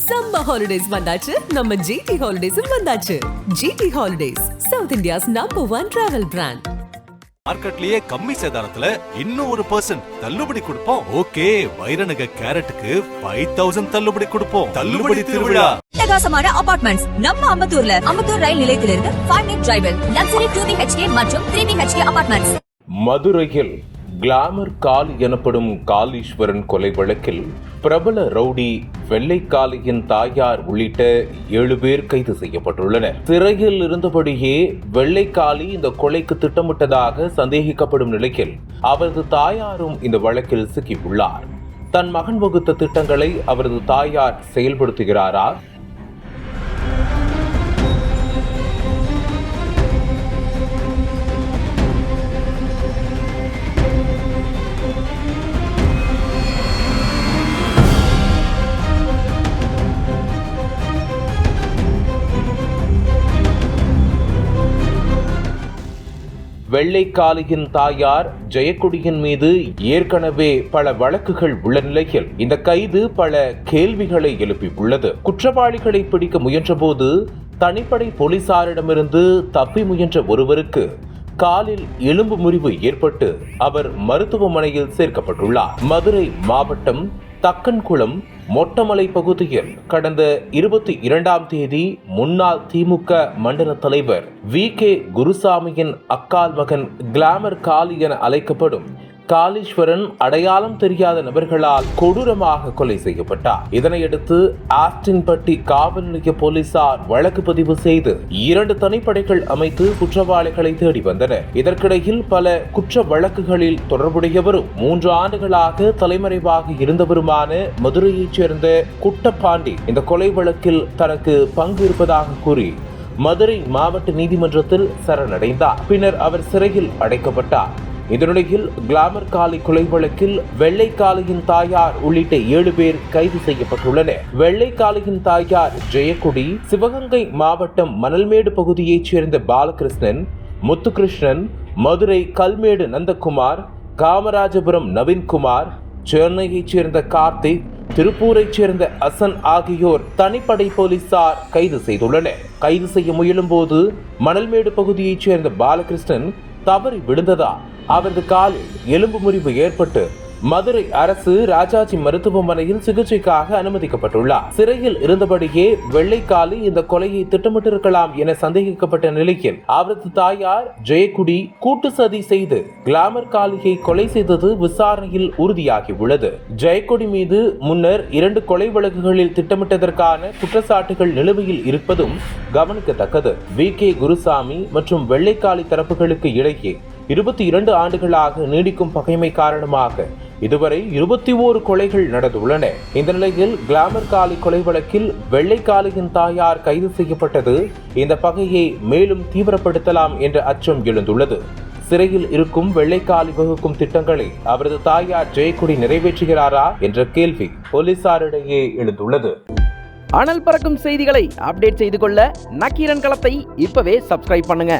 Summer holidays வந்தாச்சு, நம்ம GT ஹாலிடேஸும் வந்தாச்சு. GT holidays, south India's #1 travel brand. மார்க்கெட்லயே கம்மி சேதாரத்துல இன்னும் 1% தள்ளுபடி கொடுப்போம். ஓகே, வைரநக கேரட்டுக்கு 5000 தள்ளுபடி கொடுப்போம். தள்ளுபடி திருவிழா. பிரகாசமான அபார்ட்மெண்ட்ஸ் நம்ம அம்பத்தூர் ரயில் நிலையத்திலிருந்து 5 minute டிரைவில் லக்ஸரி 2BHK மற்றும் 3BHK அபார்ட்மெண்ட்ஸ். மதுரையில் கிளாமர் காளி எனப்படும் காளீஸ்வரன் கொலை வழக்கில் பிரபல ரவுடி வெள்ளைக்காளியின் தாயார் உள்ளிட்ட 7 பேர் கைது செய்யப்பட்டுள்ளனர். சிறையில் இருந்தபடியே வெள்ளைக்காளி இந்த கொலைக்கு திட்டமிட்டதாக சந்தேகிக்கப்படும் நிலையில் அவரது தாயாரும் இந்த வழக்கில் சிக்கியுள்ளார். தன் மகன் வகுத்த திட்டங்களை அவரது தாயார் செயல்படுத்துகிறாரா? வெள்ளைக்காளியின் தாயார் ஜெயக்கொடியின் மீது ஏற்கனவே பல வழக்குகள் உள்ள நிலையில் இந்த கைது பல கேள்விகளை எழுப்பியுள்ளது. குற்றவாளிகளை பிடிக்க முயன்றபோது தனிப்படை போலீசாரிடமிருந்து தப்பி முயன்ற ஒருவருக்கு காலில் எலும்பு முறிவு ஏற்பட்டு அவர் மருத்துவமனையில் சேர்க்கப்பட்டுள்ளார். மதுரை மாவட்டம் தக்கன்குளம் மொட்டமலை பகுதியில் கடந்த 22ஆம் தேதி முன்னாள் திமுக மண்டல தலைவர் VK குருசாமியின் அக்கால் மகன் கிளாமர் காளி என அழைக்கப்படும் காளீஸ்வரன் அடையாளம் தெரியாத நபர்களால் கொடூரமாக கொலை செய்யப்பட்டார். இதனையடுத்து ஆஸ்டின்பட்டி காவல் நிலைய போலீசார் வழக்கு பதிவு செய்து 2 தனிப்படைகள் அமைத்து குற்றவாளிகளை தேடி வந்தனர். இதற்கிடையில் பல குற்ற வழக்குகளில் தொடர்புடையவரும் 3 ஆண்டுகளாக தலைமறைவாக இருந்தவருமான மதுரையைச் சேர்ந்த குட்டப்பாண்டி இந்த கொலை வழக்கில் தனக்கு பங்கு இருப்பதாக கூறி மதுரை மாவட்ட நீதிமன்றத்தில் சரணடைந்தார். பின்னர் அவர் சிறையில் அடைக்கப்பட்டார். இதனிடையில் கிளாமர் காளி கொலை வழக்கில் வெள்ளைக்காளியின் தாயார் உள்ளிட்ட 7 பேர் கைது செய்யப்பட்டுள்ளனர். வெள்ளைக்காளியின் தாயார் ஜெயக்கொடி சிவகங்கை மாவட்டம் மணல்மேடு பகுதியைச் சேர்ந்த பாலகிருஷ்ணன், முத்துகிருஷ்ணன், மதுரை கல்மேடு நந்தகுமார், காமராஜபுரம் நவீன்குமார், சென்னையைச் சேர்ந்த கார்த்திக், திருப்பூரைச் சேர்ந்த அசன் ஆகியோர் தனிப்படை போலீசார் கைது செய்துள்ளனர். கைது செய்ய முயலும் போது மணல்மேடு பகுதியைச் சேர்ந்த பாலகிருஷ்ணன் தவறி விழுந்ததால் அவரது காலில் எலும்பு முறிவு ஏற்பட்டு மதுரை அரசு ராஜாஜி மருத்துவமனையில் சிகிச்சைக்காக அனுமதிக்கப்பட்டுள்ளார். சிறையில் இருந்தபடியே வெள்ளைக்காளி இந்த கொலையை திட்டமிட்டிருக்கலாம் என சந்தேகிக்கப்பட்ட நிலையில் அவரது தாயார் ஜெயக்குடி கூட்டு சதி செய்து கிளாமர் காளியை கொலை செய்தது விசாரணையில் உறுதியாகியுள்ளது. ஜெயக்குடி மீது முன்னர் 2 கொலை வழக்குகளில் திட்டமிட்டதற்கான குற்றச்சாட்டுகள் நிலுவையில் இருப்பதும் கவனிக்கத்தக்கது. VK குருசாமி மற்றும் வெள்ளைக்காளி தரப்புகளுக்கு இடையே 22 ஆண்டுகளாக நீடிக்கும் பகைமை காரணமாக இதுவரை 21 கொலைகள் நடந்துள்ளன. இந்த நிலையில் கிளாமர் காளி கொலை வழக்கில் வெள்ளைக்காளியின் தாயார் கைது செய்யப்பட்டது இந்த பகையை மேலும் தீவிரப்படுத்தலாம் என்ற அச்சம் எழுந்துள்ளது. சிறையில் இருக்கும் வெள்ளைக்காளி வகுக்கும் திட்டங்களை அவரது தாயார் ஜெயக்குடி நிறைவேற்றுகிறாரா என்ற கேள்வி போலீசாரிடையே எழுந்துள்ளது. அனல் பறக்கும் செய்திகளை அப்டேட் செய்து கொள்ள நக்கீரன் களத்தை இப்பவே சப்ஸ்கிரைப் பண்ணுங்க.